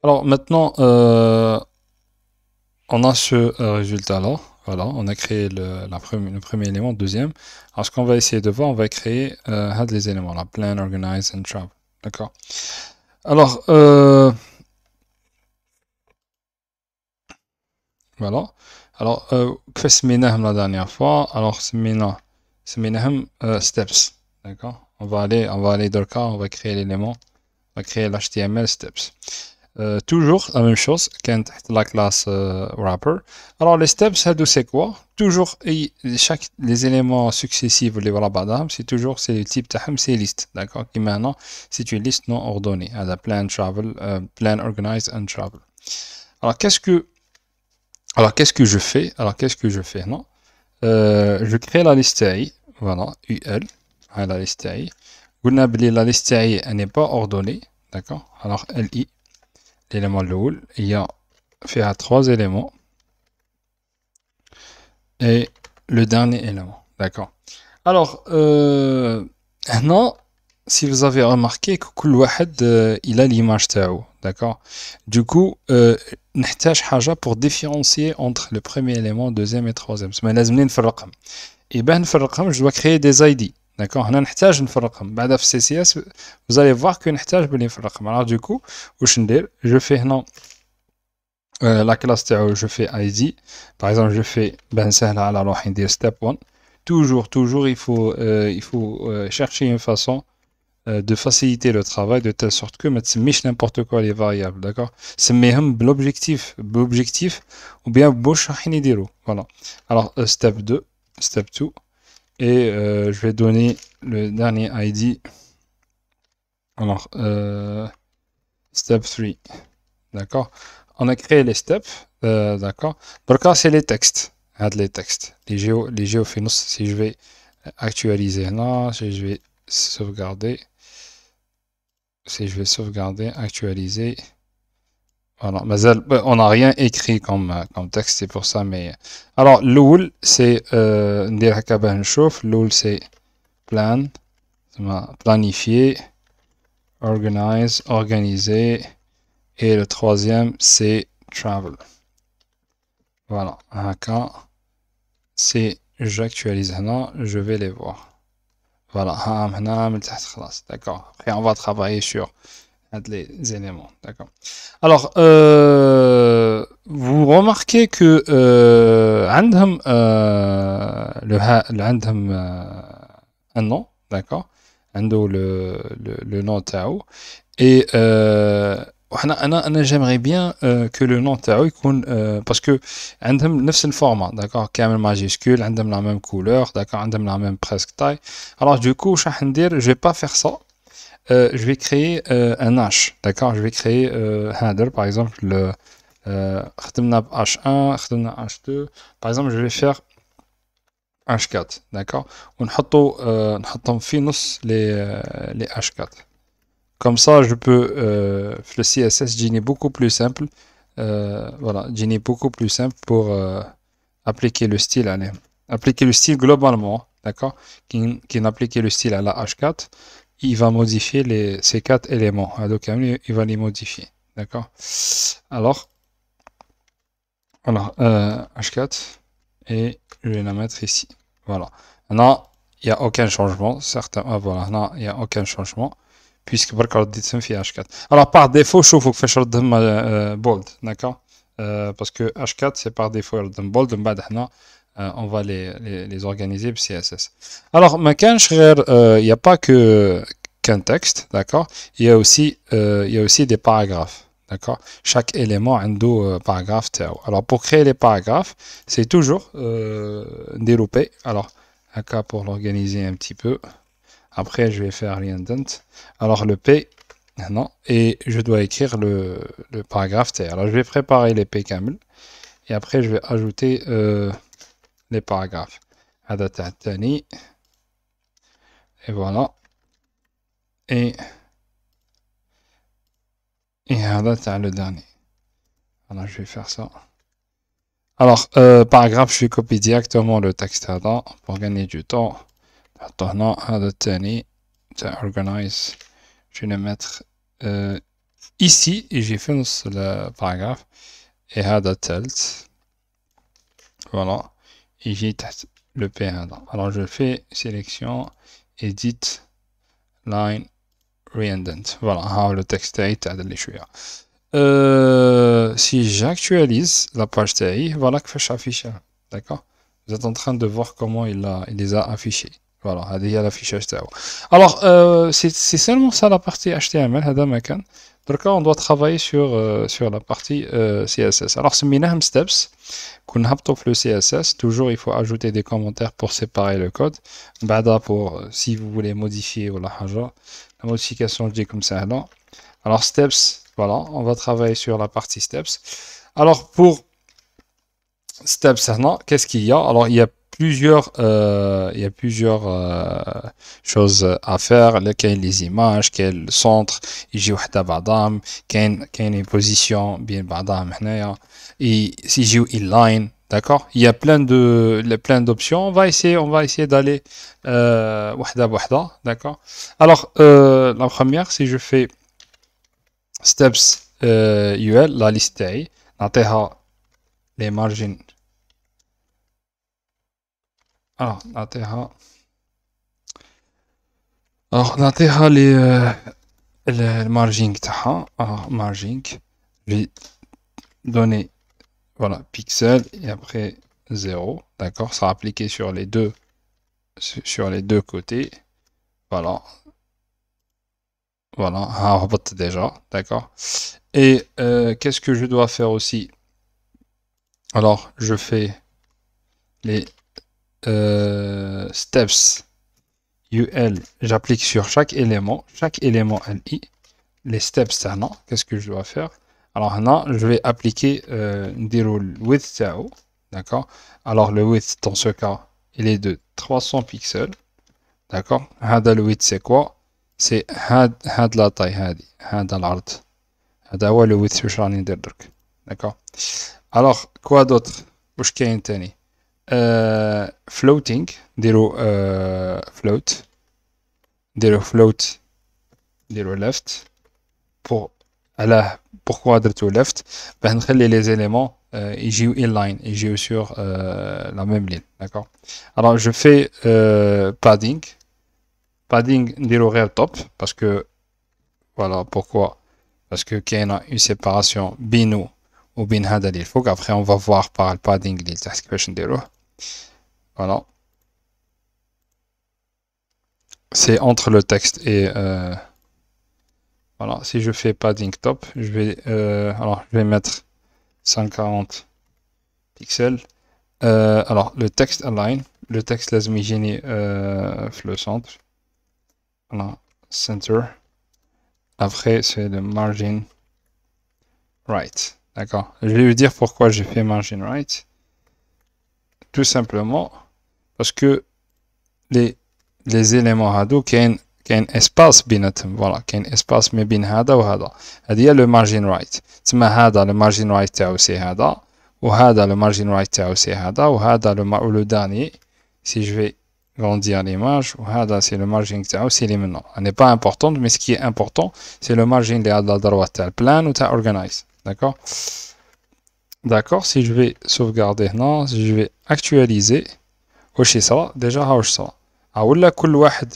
Alors maintenant, on a ce résultat-là. Voilà, on a créé le premier élément, deuxième. Alors ce qu'on va essayer de voir, on va créer les éléments, là, plan, organize and travel. D'accord. Alors, voilà. Alors, que سميناهم la dernière fois? Alors, سميناهم steps. D'accord. On va aller دركا, on va créer l'élément, on va créer l'HTML steps. Toujours la même chose quand la classe wrapper. Alors les steps, c'est quoi? Toujours les éléments successifs les voilà c'est toujours c'est le type tahem c'est liste, d'accord? Qui maintenant c'est une liste non ordonnée. À plan travel, plan organize and travel. Alors qu'est-ce que je fais? Alors qu'est-ce que je fais? Non, je crée la liste AI, voilà, UL, la liste AI. Vous n'avez la liste AI, elle n'est pas ordonnée, d'accord? Alors LI. L'élément l'oul, il y a fait à 3 éléments et le dernier élément. D'accord. Alors, maintenant, si vous avez remarqué que كل واحد il a l'image تاعو. D'accord. Du coup, نحتاج حاجة pour différencier entre le premier élément, deuxième et troisième. Mais لازم نفرقهم. Et ben نفرقهم, je dois créer des ID. D'accord. هنا نحتاج نفرقهم. بعد في CSS, vous allez voir que نحتاج بلي نفرقهم. Alors du coup, واش ندير? Je fais هنا la classe je fais ID. Par exemple, je fais ben سهلة على روحي ندير step 1. Toujours, il faut chercher une façon de faciliter le travail de telle sorte que ما تسميش n'importe quoi les variables, d'accord? سميهم بالobjectif ou bien بواش رايحين يديروا. Voilà. Alors step 2, step 2 et je vais donner le dernier ID. Alors step 3. D'accord? On a créé les steps, d'accord? Donc là, c'est les textes. Les textes. Les géophinos, si je vais actualiser là, si je vais sauvegarder, actualiser. Voilà, on n'a rien écrit comme texte, c'est pour ça, mais. Alors, l'oul, c'est. L'oul, c'est plan, planifier, organize, organiser. Et le troisième, c'est travel. Voilà. C'est j'actualise maintenant, je vais les voir. Voilà. D'accord. Après, on va travailler sur les éléments. D'accord. Alors, vous remarquez que عندهم عندهم un nom, d'accord. عنده le nom تاعو. Et j'aimerais bien que le nom تاعو يكون parce que عندهم نفس الفورmat, d'accord, كامل majuscule, عندهم la même couleur, d'accord, عندهم la même presque taille. Alors du coup واش راح ندير? Je vais pas faire ça. Je vais créer un H, d'accord, je vais créer header par exemple le خدمنا ب H1 خدمنا H2 par exemple je vais faire H4, d'accord, ونحطوا نحطهم في نص les H4. Comme ça, je peux, le CSS, Genie beaucoup plus simple. Voilà, Genie beaucoup plus simple pour appliquer le style. Allez. Appliquer le style globalement, d'accord? Qui n'appliquer le style à la H4, il va modifier ces 4 éléments. Donc, il va les modifier, d'accord? Alors, H4, et je vais la mettre ici. Voilà. Maintenant, il n'y a aucun changement. Certain, voilà, non, il n'y a aucun changement. Puisque برك رديتهم في H4. Alors par défaut شوفوا كيفاش ردهم bold, d'accord, parce que H4 c'est par défaut ردهم bold. من بعد حنا on va les organiser ب CSS. Alors ما كانش غير il y a pas que qu'un texte, d'accord, il y a aussi des paragraphes, d'accord. Chaque élément a un paragraphe تاعو. Alors pour créer les paragraphes, c'est toujours نديرو P. Alors هكا pour l'organiser un petit peu. Après, je vais faire l'indent. Alors, le P, non, et je dois écrire le paragraphe T. Alors, je vais préparer les P camel. Et après, je vais ajouter les paragraphes. Et voilà. Et le dernier. Alors, je vais faire ça. Alors, paragraphe, je vais copier directement le texte pour gagner du temps. Maintenant, organize, je vais le mettre ici j'ai fait le paragraphe et هذا الثالث voilà et j'ai le P1. Alors je fais sélection edit line reindent. Voilà le texte est اللي شويه. Si j'actualise la page TAI, voilà que je affiche. D'accord? Vous êtes en train de voir comment il les a affichés. Voilà, il y a l'affichage TAO. Alors, c'est seulement ça la partie HTML. Donc, on doit travailler sur la partie CSS. Alors, c'est minimum steps. Qu'on a le CSS. Toujours, il faut ajouter des commentaires pour séparer le code. Bada pour si vous voulez modifier ou la modification, je dis comme ça. Alors, steps. Voilà, on va travailler sur la partie steps. Alors, pour steps, qu'est-ce qu'il y a? Alors, il y a plusieurs choses à faire. Les images, quel centre, يجي وحده بعضهم, كاين position bien بعضهم هنايا, et si j'ai inline, d'accord? Il y a plein d'options. On va essayer d'aller وحده بوحده, d'accord? Alors, la première, si je fais steps UL, la liste تاعي نعطيها les margins. Alors نعطيها les margins تاعها. Alors margin, je vais donner voilà pixel et après 0, d'accord? Ça sera appliqué sur les deux côtés. Voilà, on vote déjà, d'accord? Et qu'est-ce que je dois faire aussi? Alors, je fais les steps UL, j'applique sur chaque élément LI, les steps, qu'est-ce que je dois faire? Alors, maintenant, je vais appliquer le width, d'accord? Alors, le width, dans ce cas, il est de 300 pixels, d'accord? Le width, c'est quoi? C'est la taille, l'art. Le width, d'accord? Alors, quoi d'autre? Floating, float, left. Pourquoi left? Les éléments ils jouent inline, ils jouent sur la même ligne, d'accord? Alors je fais padding top, parce que voilà pourquoi, parce que qu'il y a une séparation bino ou bin hada il faut qu'après on va voir par le padding voilà, c'est entre le texte et voilà. Si je fais padding top, je vais mettre 140 pixels. Alors le texte align, le texte laisse m'imaginer le centre. Voilà, center. Après c'est le margin right, d'accord? Je vais vous dire pourquoi j'ai fait margin right. Tout simplement parce que les éléments هادو كاين espace بيناتهم. voilà, كاين espace ما بين هذا وهذا. هذه le margin right. تسمى هذا le margin right تاعو سي هذا, وهذا le margin right تاعو سي هذا, وهذا le dernier, si je vais grandir l'image, وهذا c'est le margin تاعو سي اللي منه. Elle n'est pas importante, mais ce qui est important, c'est le margin اللي على droite تاع plan ou تاع organize, d'accord? D'accord, si je vais sauvegarder maintenant, si je vais actualiser, واش صرا déjà واش صرا ولا كل واحد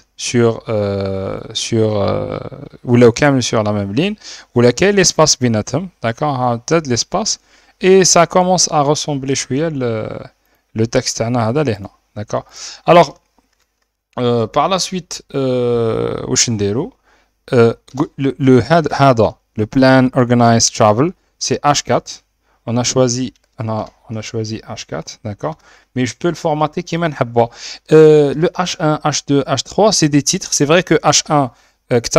ولاو كامل sur la même ligne, ولا كاين l'espace بيناتهم, d'accord? ها زاد l'espace et ça commence à ressembler شويه le texte تاعنا هذا اللي هنا, d'accord? Alors par la suite واش نديرو هذا le plan organize travel, c'est H4. On a choisi H4, d'accord? Mais je peux le formater qui mène le H1, H2, H3, c'est des titres. C'est vrai que H1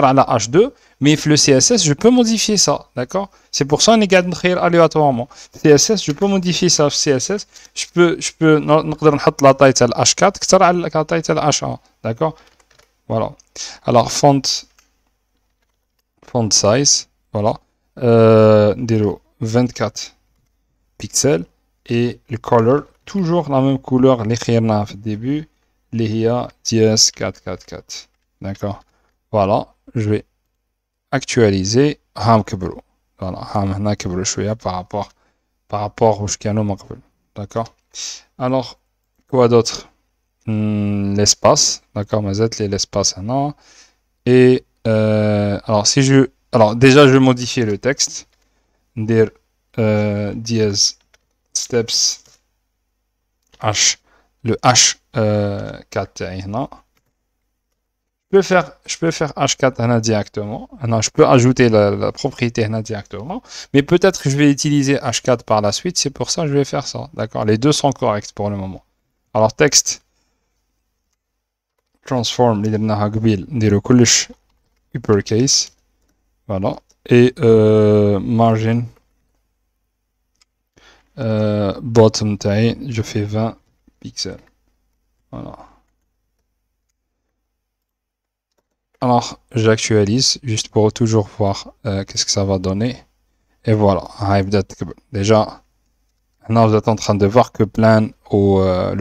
à la H2, mais le CSS, je peux modifier ça, d'accord? C'est pour ça qu'on est créé aléatoirement. CSS, je peux modifier ça. CSS, je peux mettre la taille de H4 à la taille de H1, d'accord? Voilà. Alors font size, voilà. 24 pixels, et le color toujours la même couleur les khirna au début, les hier 10 444, d'accord? Voilà, je vais actualiser هام كبروا فوالا هام هنا كبروا شوية par rapport aux كانوا من قبل d'accord alors quoi d'autre l'espace d'accord مازالت لي l'espace هنا et alors si je alors déjà je vais modifier le texte ندير dièse steps h le h 4 تاعي هنا je peux faire H4 هنا directement. Non, je peux ajouter la propriété هنا directement. Mais peut-être que je vais utiliser H4 par la suite. C'est pour ça que je vais faire ça. D'accord. Les deux sont corrects pour le moment. Alors, texte. Transform. نديرو كلش uppercase. Voilà. Et margin. Bottom taille. Je fais 20 pixels. Voilà. Alors, j'actualise juste pour toujours voir qu'est-ce que ça va donner. Et voilà. Déjà, là, vous êtes en train de voir que plein ou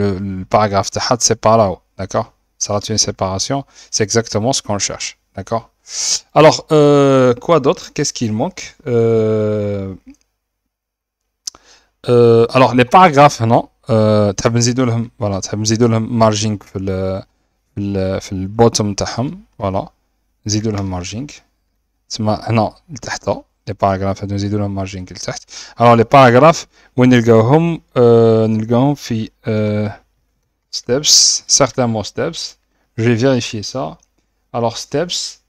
le paragraphe de had, c'est pas là-haut. D'accord? Ça va être une séparation. C'est exactement ce qu'on cherche. D'accord? Alors, quoi d'autre? Qu'est-ce qu'il manque? Alors, les paragraphes, non. تحب نزيدو لهم voilà تحب نزيدو لهم margin في البوتوم تاعهم فوالا نزيدو لهم مارجينغ تسمى هنا لتحت لي باراغراف هادو نزيدو لهم مارجينغ لتحت الوغ لي باراغراف وين نلقاوهم نلقاوهم في steps certainement steps je vais vérifier ça alors steps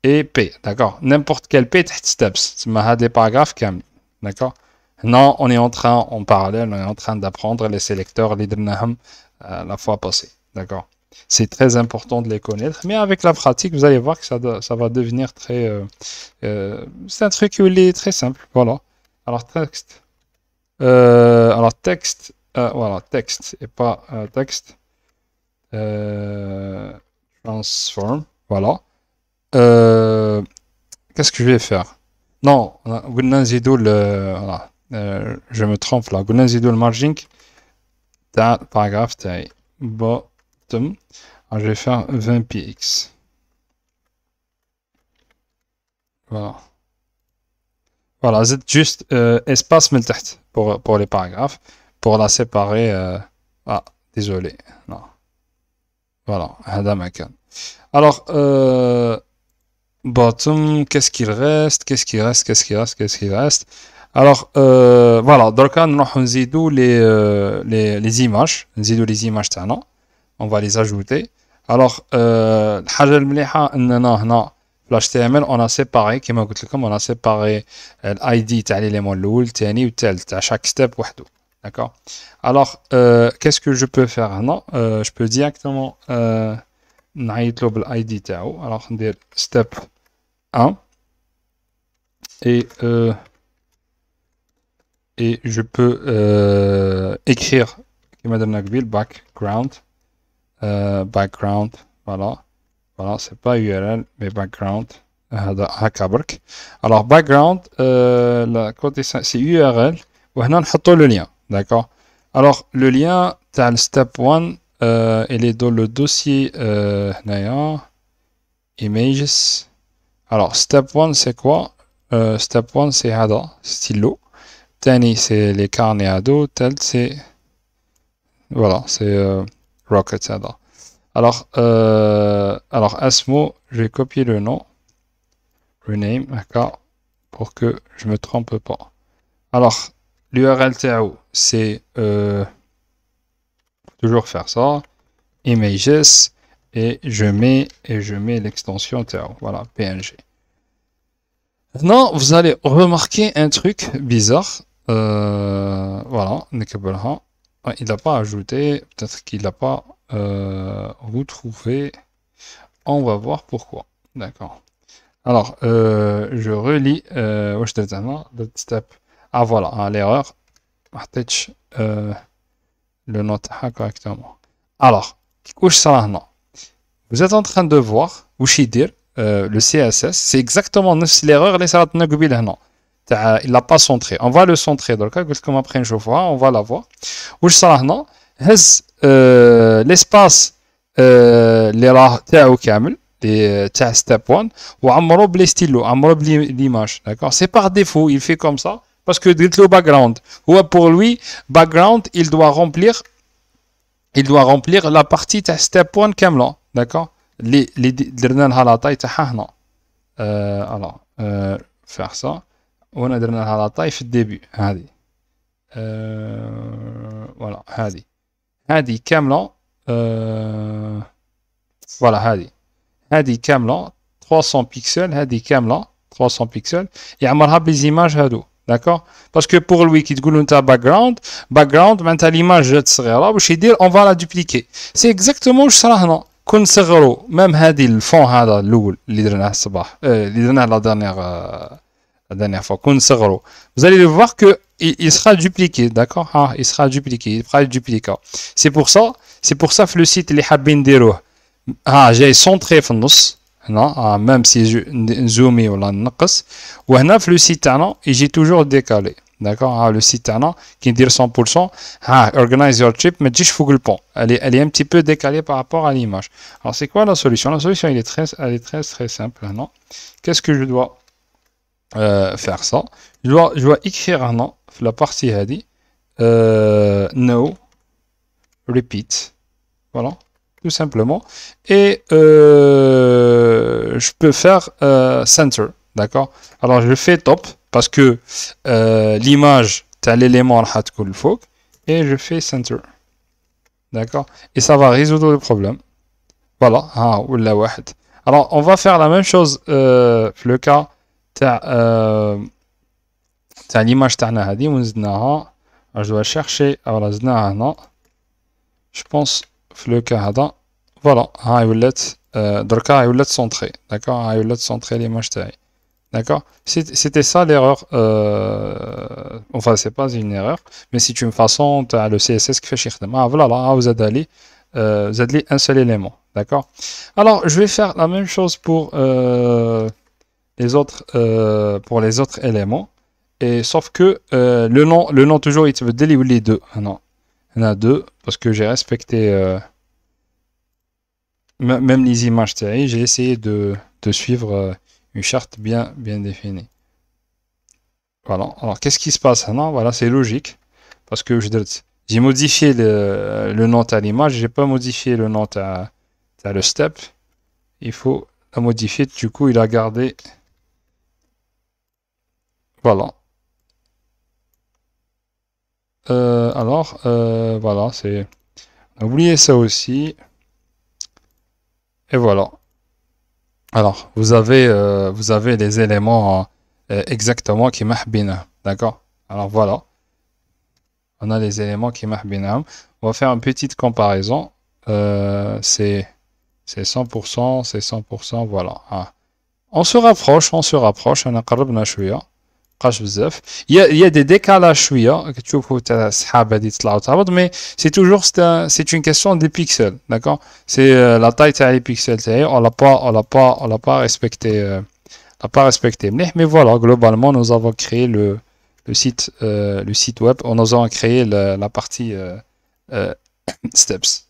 et p d'accord n'importe quel p تحت steps تسمى هاد لي باراغراف كامل d'accord هنا on est en train en parallèle on est en train d'apprendre les sélecteurs اللي درناهم la fois passée d'accord. C'est très important de les connaître, mais avec la pratique, vous allez voir que ça va devenir très... c'est un truc qui est très simple, voilà. Alors, texte. Voilà, texte, et pas texte. Transform, voilà. Qu'est-ce que je vais faire? Non, voilà. Je me trompe là. Le margin, paragraphe, bottom. Alors, je vais faire 20 px. Voilà. Voilà, c'est juste espace meltaht pour les paragraphes. Pour la séparer. Ah, désolé. Non. Voilà. Alors, bottom, qu'est-ce qu'il reste? Qu'est-ce qu'il reste? Qu'est-ce qu'il reste? Qu'est-ce qu'il reste? Alors, voilà. Donc, on va les images. Les images, on va les ajouter. Alors, الحاجة المليحة اننا هنا في HTML on a séparé كما قلت لكم on a séparé l'ID تاع l'élément الاول الثاني والثالث تاع chaque step وحده. D'accord. Alors, qu'est-ce que je peux faire هنا? Je peux directement نعيط له بالID تاعو. Alors, ندير step 1 et je peux écrire كما درنا قبيل background background voilà c'est pas URL mais background alors background la côté c'est URL وهنا نحطوا le lien d'accord alors le lien تاع step 1 il est dans le dossier هنايا images alors step 1 c'est quoi step 1 c'est هذا stylo تاني c'est les carnets هادو تالت c'est voilà c'est Rocket هذا. Alors Asmo, je vais copier le nom, rename, d'accord, pour que je me trompe pas. Alors l'URL تاعو c'est toujours faire ça, images et je mets l'extension tao, voilà PNG. Maintenant vous allez remarquer un truc bizarre, voilà, il n'a pas ajouté, peut-être qu'il n'a pas retrouvé. On va voir pourquoi. D'accord. Alors, je relis. Step. Ah voilà, l'erreur. Le note correctement. Alors, vous êtes en train de voir, le CSS, c'est exactement l'erreur. Il n'a pas centré. On va le centrer. Donc, comme après une fois, on va la voir. L'espace les راه تاعو كامل step 1 ou عمرو بلي stylo عمرو l'image, d'accord, c'est par défaut il fait comme ça parce que dit le background ou pour lui background il doit remplir la partie de step 1 كامله, d'accord, اللي درنا لها لا طاي تاعها هنا. alors faire ça وانا درنا لها لا طاي في الديبي هذه. voilà هذه كامله. voilà هذه كامله 300 بيكسل, هذه كامله 300 بيكسل يعمرها بليزيماج هادو, d'accord, parce que pour lui كي تقول له انت background معناتها ليماج جات صغيره واش يدير on va la dupliquer. c'est exactement واش صرا هنا. كون نصغروا ميم هذه الفون هذا الاول اللي درناه الصباح اللي درناه la dernière fois كون نصغروا vous allez le voir que il sera dupliqué, d'accord, il sera dupliqué, il fera le duplicat. c'est pour ça في le site اللي حابين نديروه جاي سونطري في النص هنا, ميم سي نزومي ولا نقص, وهنا في لو سيت تاعنا يجي توجور ديكالي, d'accord. لو سيت تاعنا كي ندير 100% organize your trip ما تجيش فوق البون, elle est un petit peu décalée par rapport à l'image. alors c'est quoi la solution? La solution elle est très simple هنا. qu'est-ce que je dois faire ça? je dois écrire هنا في la partie هذه no repeat, voilà, tout simplement, et je peux faire center, d'accord. alors je fais top parce que l'image t'as l'élément et je fais center, d'accord, et ça va résoudre le problème. voilà alors on va faire la même chose في le cas تاع l'image تاعنا هذه ونزدناها. je dois chercher alors زدناها هنا je pense في le cas هذا. voilà هاي ولات دركا هاي ولات سونطري, d'accord, هاي ولات سونطري l'image تاعي, d'accord. c'était ça l'erreur, enfin c'est pas une erreur mais c'est une façon تاع le CSS كيفاش يخدم. voilà زاد لي un seul élément, d'accord. alors je vais faire la même chose pour les autres éléments, et sauf que le nom toujours il te veut délivrer les deux. non il y en a deux parce que j'ai respecté même les images, j'ai essayé de suivre une charte bien définie. voilà alors qu'est-ce qui se passe maintenant? voilà c'est logique parce que j'ai modifié le nom à l'image, j'ai pas modifié le nom à le step, il faut la modifier, du coup il a gardé. voilà voilà c'est oubliez ça aussi. et voilà, alors vous avez les éléments exactement qui mahbina, d'accord. alors voilà on a les éléments qui mahbina. on va faire une petite comparaison. c'est 100%, c'est 100%, voilà. on se rapproche on a قربنا شويه بقاش بزاف. il y a des décalages شويه كتشوفوا تاع السحاب هذه تطلع وتهبط, mais c'est toujours c'est une question des pixels, d'accord. c'est la taille تاع les pixels تاعي on l'a pas respecté مليح. mais voilà globalement nous avons créé le site web, nous avons créé la partie steps.